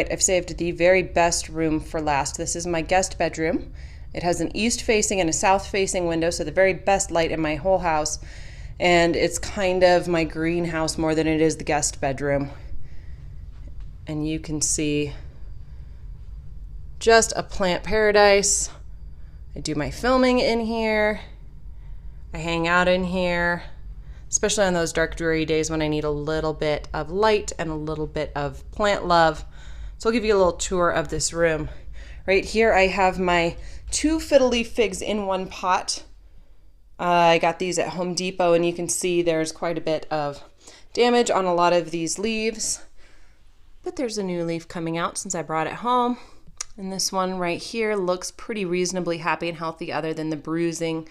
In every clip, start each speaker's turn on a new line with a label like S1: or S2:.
S1: right, I've saved the very best room for last. This is my guest bedroom. It has an east-facing and a south-facing window, so the very best light in my whole house. And it's kind of my greenhouse more than it is the guest bedroom. And you can see just a plant paradise. I do my filming in here. I hang out in here, especially on those dark, dreary days when I need a little bit of light and a little bit of plant love. So I'll give you a little tour of this room. Right here I have my 2 fiddle leaf figs in one pot. I got these at Home Depot, and you can see there's quite a bit of damage on a lot of these leaves. But there's a new leaf coming out since I brought it home. And this one right here looks pretty reasonably happy and healthy other than the bruising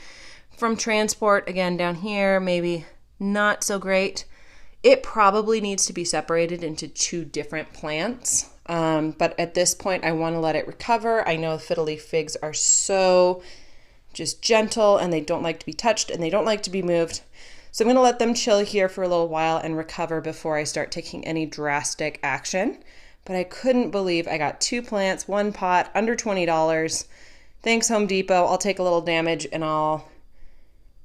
S1: from transport. Again, down here, maybe not so great. It probably needs to be separated into 2 different plants. But at this point, I want to let it recover. I know fiddle leaf figs are so just gentle, and they don't like to be touched, and they don't like to be moved. So I'm going to let them chill here for a little while and recover before I start taking any drastic action. But I couldn't believe I got 2 plants, 1 pot, under $20. Thanks, Home Depot. I'll take a little damage, and I'll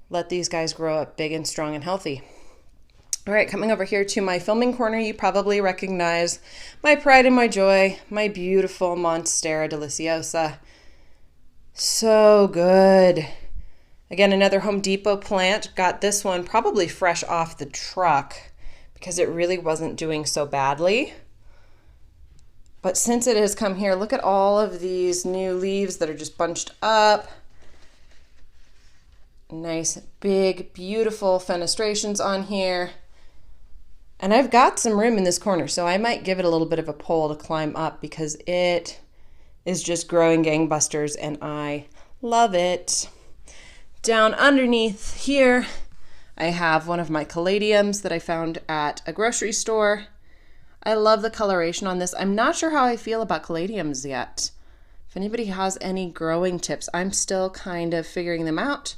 S1: let these guys grow up big and strong and healthy. All right, coming over here to my filming corner, you probably recognize my pride and my joy, my beautiful Monstera deliciosa. So good. Again, another Home Depot plant. Got this one probably fresh off the truck because it really wasn't doing so badly. But since it has come here, look at all of these new leaves that are just bunched up. Nice, big, beautiful fenestrations on here. And I've got some room in this corner, so I might give it a little bit of a pole to climb up because it is just growing gangbusters, and I love it. Down underneath here, I have one of my caladiums that I found at a grocery store. I love the coloration on this. I'm not sure how I feel about caladiums yet. If anybody has any growing tips, I'm still kind of figuring them out.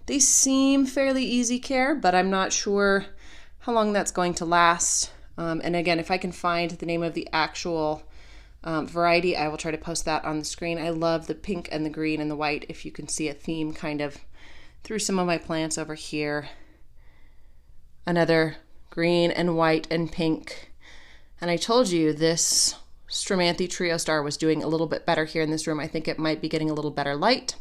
S1: They seem fairly easy care, but I'm not sure how long that's going to last. And again, if I can find the name of the actual variety, I will try to post that on the screen. I love the pink and the green and the white, if you can see a theme kind of through some of my plants over here. Another green and white and pink. And I told you this Stramanthe Trio Star was doing a little bit better here in this room. I think it might be getting a little better light.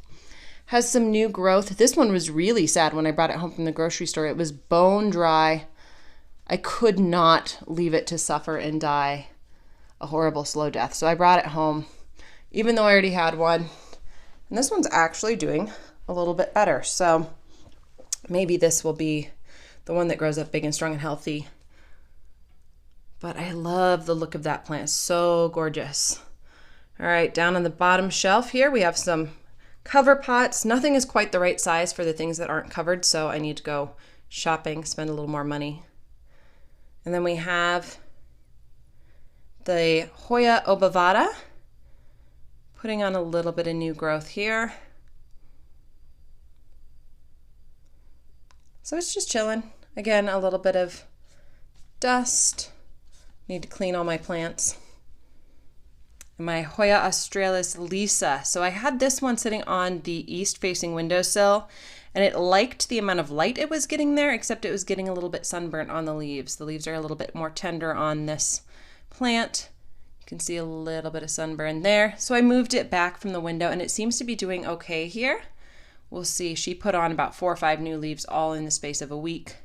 S1: Has some new growth. This one was really sad when I brought it home from the grocery store. It was bone dry. I could not leave it to suffer and die a horrible slow death. So I brought it home, even though I already had one. And this one's actually doing a little bit better. So maybe this will be the one that grows up big and strong and healthy. But I love the look of that plant. So gorgeous. All right, down on the bottom shelf here, we have some cover pots. Nothing is quite the right size for the things that aren't covered, so I need to go shopping, spend a little more money. And then we have the Hoya obovata, putting on a little bit of new growth here. So it's just chilling. Again, a little bit of dust. Need to clean all my plants. And my Hoya australis Lisa. So I had this one sitting on the east-facing windowsill, and it liked the amount of light it was getting there, except it was getting a little bit sunburnt on the leaves. The leaves are a little bit more tender on this plant. You can see a little bit of sunburn there. So I moved it back from the window, and it seems to be doing okay here. We'll see. She put on about 4 or 5 new leaves all in the space of a week.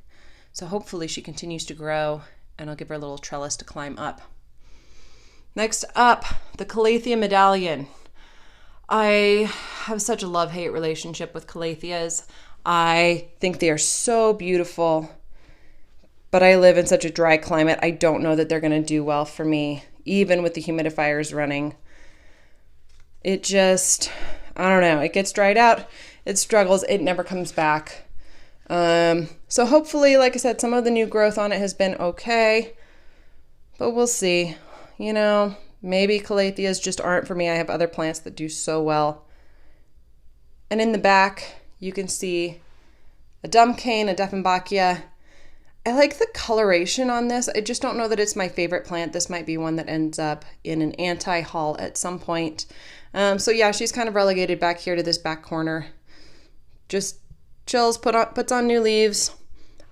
S1: So hopefully she continues to grow, and I'll give her a little trellis to climb up. Next up, the Calathea medallion. I have such a love-hate relationship with Calatheas. I think they are so beautiful, but I live in such a dry climate. I don't know that they're going to do well for me, even with the humidifiers running. It just, I don't know. It gets dried out. It struggles. It never comes back. So hopefully, like I said, some of the new growth on it has been okay, but we'll see. You know, maybe Calatheas just aren't for me. I have other plants that do so well. And in the back, you can see a dumb cane, a Dieffenbachia. I like the coloration on this. I just don't know that it's my favorite plant. This might be one that ends up in an anti-haul at some point. So yeah, she's kind of relegated back here to this back corner. Just chills, puts on new leaves.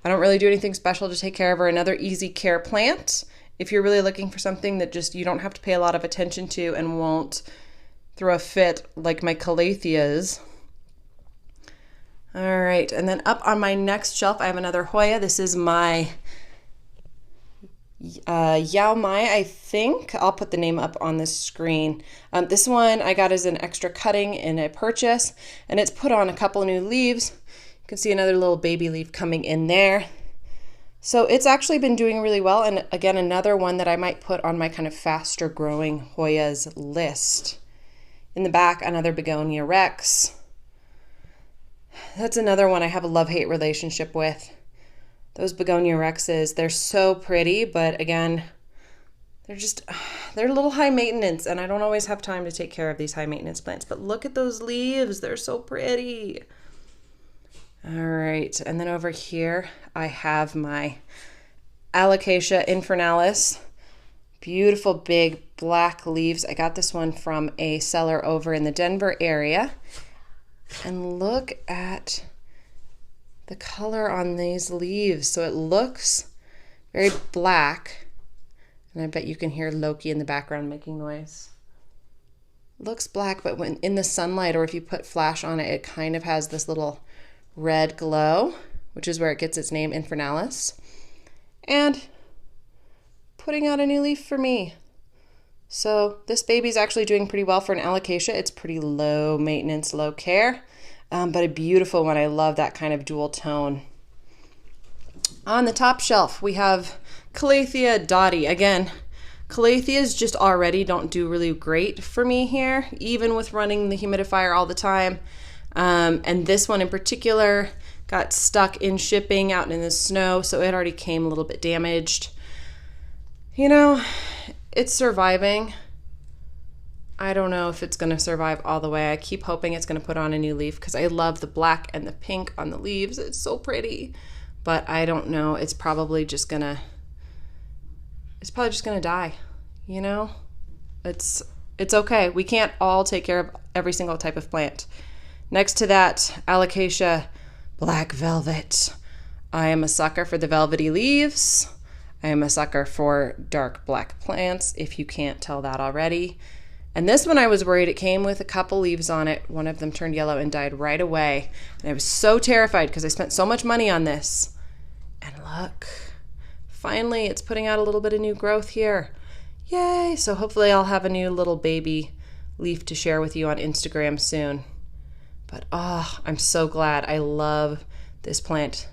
S1: I don't really do anything special to take care of her. Another easy care plant. If you're really looking for something that just you don't have to pay a lot of attention to and won't throw a fit like my calatheas. All right, and then up on my next shelf, I have another Hoya. This is my Yao Mai, I think. I'll put the name up on the screen. This one I got as an extra cutting in a purchase, and it's put on a couple new leaves. You can see another little baby leaf coming in there. So it's actually been doing really well, and again, another one that I might put on my kind of faster growing Hoyas list. In the back, another Begonia Rex. That's another one I have a love-hate relationship with. Those Begonia Rexes, they're so pretty, but again, they're a little high maintenance, and I don't always have time to take care of these high maintenance plants. But look at those leaves, they're so pretty. All right, and then over here, I have my Alocasia infernalis. Beautiful big black leaves. I got this one from a seller over in the Denver area. And look at the color on these leaves. So it looks very black. And I bet you can hear Loki in the background making noise. Looks black, but when in the sunlight or if you put flash on it, it kind of has this little red glow, which is where it gets its name, infernalis. And putting out a new leaf for me. So this baby's actually doing pretty well for an alocasia. It's pretty low maintenance, low care, but a beautiful one. I love that kind of dual tone. On the top shelf, we have Calathea dotty. Again, Calatheas just already don't do really great for me here, even with running the humidifier all the time. And this one in particular got stuck in shipping out in the snow, so it already came a little bit damaged. You know, it's surviving. I don't know if it's going to survive all the way. I keep hoping it's going to put on a new leaf because I love the black and the pink on the leaves. It's so pretty. But I don't know. It's probably just going to die, you know? It's okay. We can't all take care of every single type of plant. Next to that, Alocasia black velvet. I am a sucker for the velvety leaves. I am a sucker for dark black plants, if you can't tell that already. And this one I was worried. It came with a couple leaves on it. One of them turned yellow and died right away. And I was so terrified because I spent so much money on this. And look, finally it's putting out a little bit of new growth here. Yay! So hopefully I'll have a new little baby leaf to share with you on Instagram soon. But I'm so glad. I love this plant.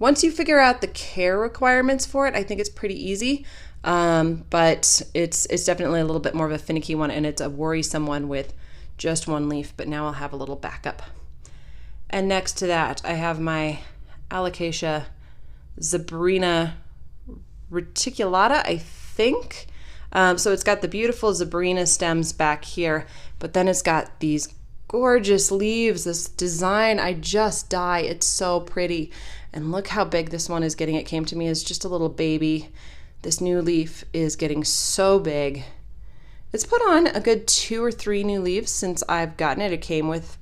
S1: Once you figure out the care requirements for it, I think it's pretty easy. But it's definitely a little bit more of a finicky one, and it's a worrisome one with just one leaf, but now I'll have a little backup. And next to that, I have my Alocasia Zebrina reticulata, I think. So it's got the beautiful Zebrina stems back here, but then it's got these gorgeous leaves, this design. I just die. It's so pretty. And look how big this one is getting. It came to me as just a little baby. This new leaf is getting so big. It's put on a good 2 or 3 new leaves since I've gotten it. It came with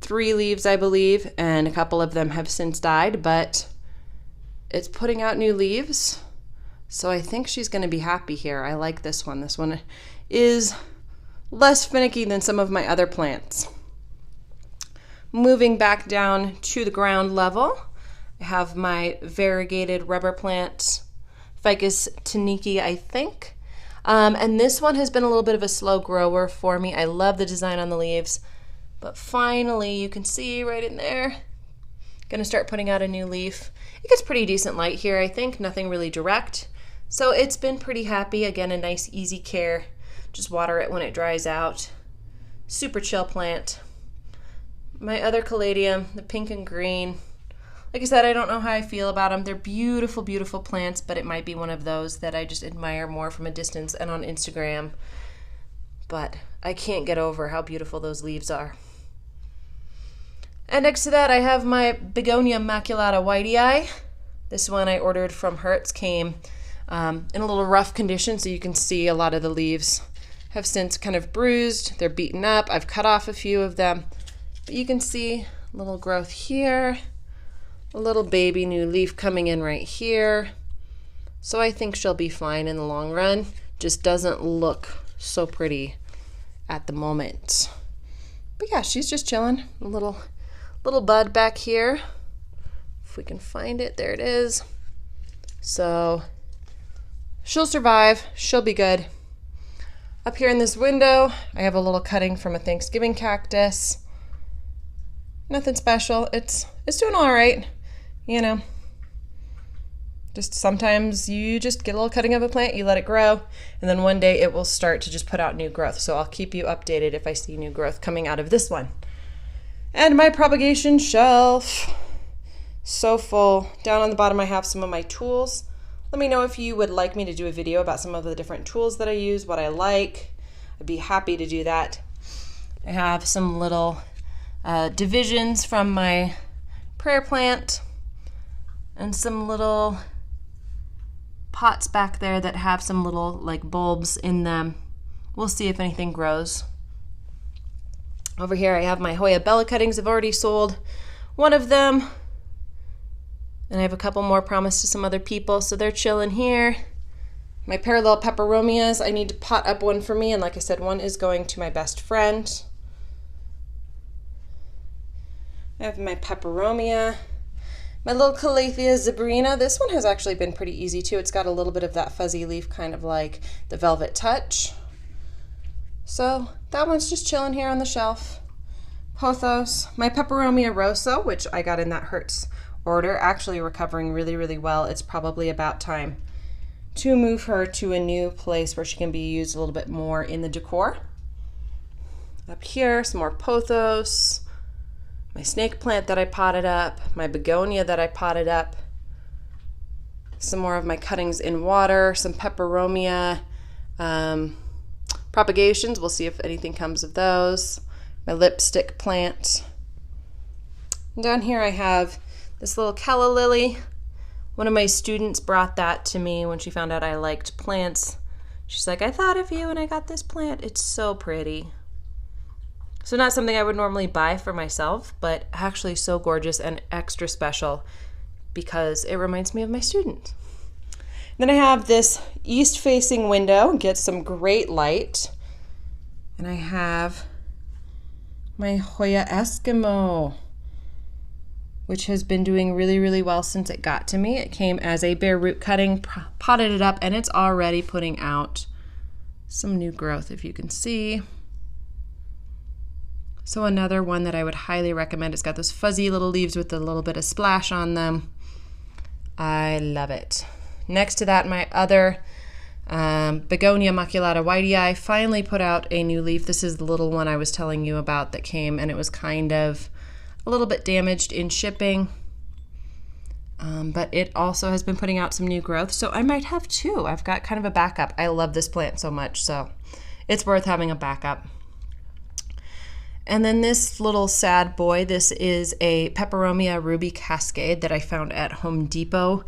S1: 3 leaves, I believe, and a couple of them have since died, but it's putting out new leaves. So I think she's going to be happy here. I like this one. This one is less finicky than some of my other plants. Moving back down to the ground level, I have my variegated rubber plant, Ficus Taniki, I think. And this one has been a little bit of a slow grower for me. I love the design on the leaves, but finally you can see right in there, gonna start putting out a new leaf. It gets pretty decent light here, I think, nothing really direct. So it's been pretty happy. Again, a nice easy care. Just water it when it dries out. Super chill plant. My other caladium, the pink and green. Like I said, I don't know how I feel about them. They're beautiful, beautiful plants, but it might be one of those that I just admire more from a distance and on Instagram. But I can't get over how beautiful those leaves are. And next to that, I have my Begonia maculata whitey. This one I ordered from Hertz came in a little rough condition, so you can see a lot of the leaves have since kind of bruised. They're beaten up. I've cut off a few of them, but you can see a little growth here, a little baby new leaf coming in right here. So I think she'll be fine in the long run. Just doesn't look so pretty at the moment. But yeah, she's just chilling. A little bud back here. If we can find it, there it is. So she'll survive, she'll be good. Up here in this window, I have a little cutting from a Thanksgiving cactus. Nothing special. It's doing all right, you know. Just sometimes you just get a little cutting of a plant, you let it grow, and then one day it will start to just put out new growth. So I'll keep you updated if I see new growth coming out of this one. And my propagation shelf, so full. Down on the bottom I have some of my tools. Let me know if you would like me to do a video about some of the different tools that I use, what I like. I'd be happy to do that. I have some little divisions from my prayer plant and some little pots back there that have some little like bulbs in them. We'll see if anything grows. Over here I have my Hoya Bella cuttings. I've already sold one of them, and I have a couple more promised to some other people, so they're chilling here. My parallel peperomias, I need to pot up one for me, and like I said, one is going to my best friend. I have my peperomia. My little Calathea zebrina, this one has actually been pretty easy too. It's got a little bit of that fuzzy leaf, kind of like the Velvet Touch. So that one's just chilling here on the shelf. Pothos, my Peperomia rosa, which I got in that Hertz order, actually recovering really, really well. It's probably about time to move her to a new place where she can be used a little bit more in the decor. Up here, some more pothos. My snake plant that I potted up, my begonia that I potted up, some more of my cuttings in water, some peperomia propagations. We'll see if anything comes of those. My lipstick plant. And down here I have this little calla lily. One of my students brought that to me when she found out I liked plants. She's like, I thought of you when I got this plant. It's so pretty. So not something I would normally buy for myself, but actually so gorgeous and extra special because it reminds me of my student. Then I have this east-facing window, gets some great light. And I have my Hoya Eskimo, which has been doing really, really well since it got to me. It came as a bare root cutting, potted it up, and it's already putting out some new growth, if you can see. So another one that I would highly recommend. It's got those fuzzy little leaves with a little bit of splash on them. I love it. Next to that, my other Begonia maculata whitei finally put out a new leaf. This is the little one I was telling you about that came, and it was kind of a little bit damaged in shipping. But it also has been putting out some new growth, so I might have two. I've got kind of a backup. I love this plant so much, so it's worth having a backup. And then this little sad boy, this is a Peperomia Ruby Cascade that I found at Home Depot,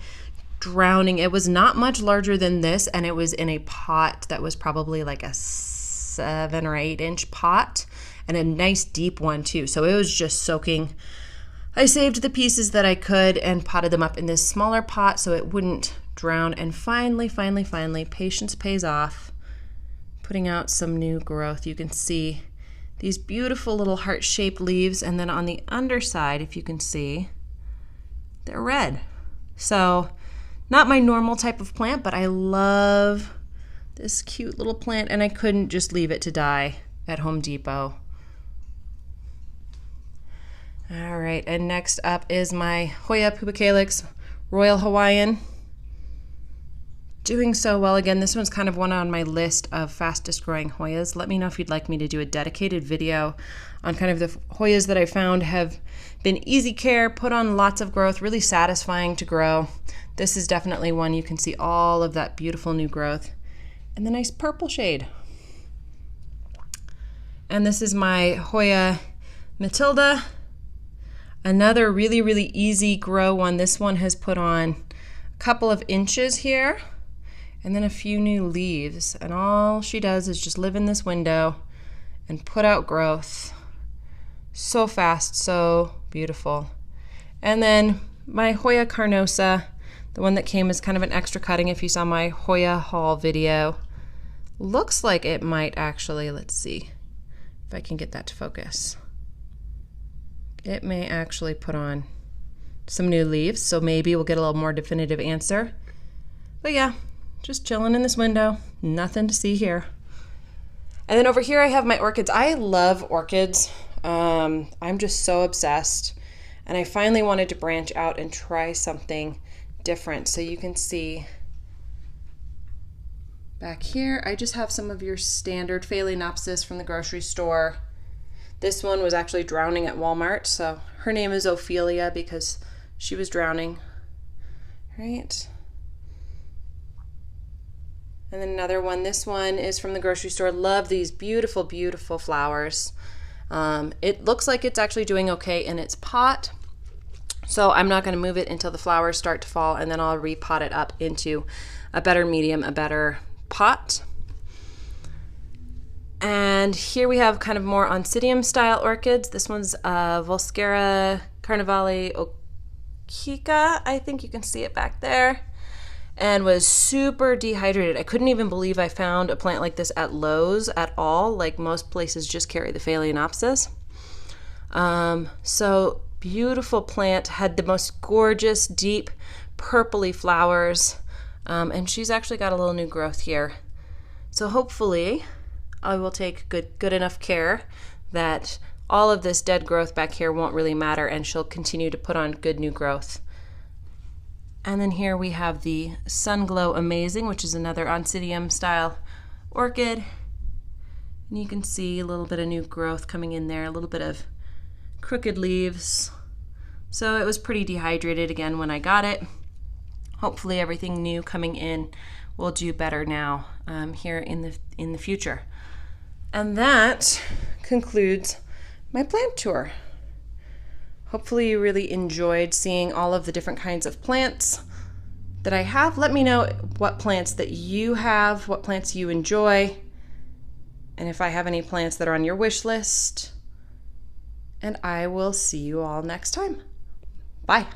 S1: drowning. It was not much larger than this, and it was in a pot that was probably like a 7 or 8 inch pot, and a nice deep one too. So it was just soaking. I saved the pieces that I could and potted them up in this smaller pot so it wouldn't drown. And finally, patience pays off, putting out some new growth. You can see these beautiful little heart-shaped leaves, and then on the underside, if you can see, they're red. So not my normal type of plant, but I love this cute little plant, and I couldn't just leave it to die at Home Depot. All right, and next up is my Hoya pubicalyx Royal Hawaiian. Doing so well again. This one's kind of one on my list of fastest growing Hoyas. Let me know if you'd like me to do a dedicated video on kind of the Hoyas that I found have been easy care, put on lots of growth, really satisfying to grow. This is definitely one you can see all of that beautiful new growth and the nice purple shade. And this is my Hoya Matilda. Another really, really easy grow one. This one has put on couple of inches here, and then a few new leaves. And all she does is just live in this window and put out growth. So fast, so beautiful. And then my Hoya carnosa, the one that came as kind of an extra cutting if you saw my Hoya haul video, looks like it might actually, let's see if I can get that to focus. It may actually put on some new leaves, so maybe we'll get a little more definitive answer. But yeah, just chilling in this window, nothing to see here. And then over here I have my orchids. I love orchids. I'm just so obsessed. And I finally wanted to branch out and try something different. So you can see back here, I just have some of your standard Phalaenopsis from the grocery store. This one was actually drowning at Walmart, so her name is Ophelia because she was drowning, right? And then another one, this one is from the grocery store. Love these beautiful, beautiful flowers. It looks like it's actually doing okay in its pot, so I'm not going to move it until the flowers start to fall, and then I'll repot it up into a better medium, a better pot. And here we have kind of more Oncidium style orchids. This one's Volscera Carnivale Okika. I think you can see it back there. And was super dehydrated. I couldn't even believe I found a plant like this at Lowe's at all. Like most places just carry the Phalaenopsis. So beautiful plant, had the most gorgeous deep purpley flowers. And she's actually got a little new growth here. So hopefully I will take good enough care that all of this dead growth back here won't really matter, and she'll continue to put on good new growth. And then here we have the Sunglow Amazing, which is another Oncidium style orchid. And you can see a little bit of new growth coming in there, a little bit of crooked leaves. So it was pretty dehydrated again when I got it. Hopefully everything new coming in will do better now here in the future. And that concludes my plant tour. Hopefully you really enjoyed seeing all of the different kinds of plants that I have. Let me know what plants that you have, what plants you enjoy, and if I have any plants that are on your wish list. And I will see you all next time. Bye.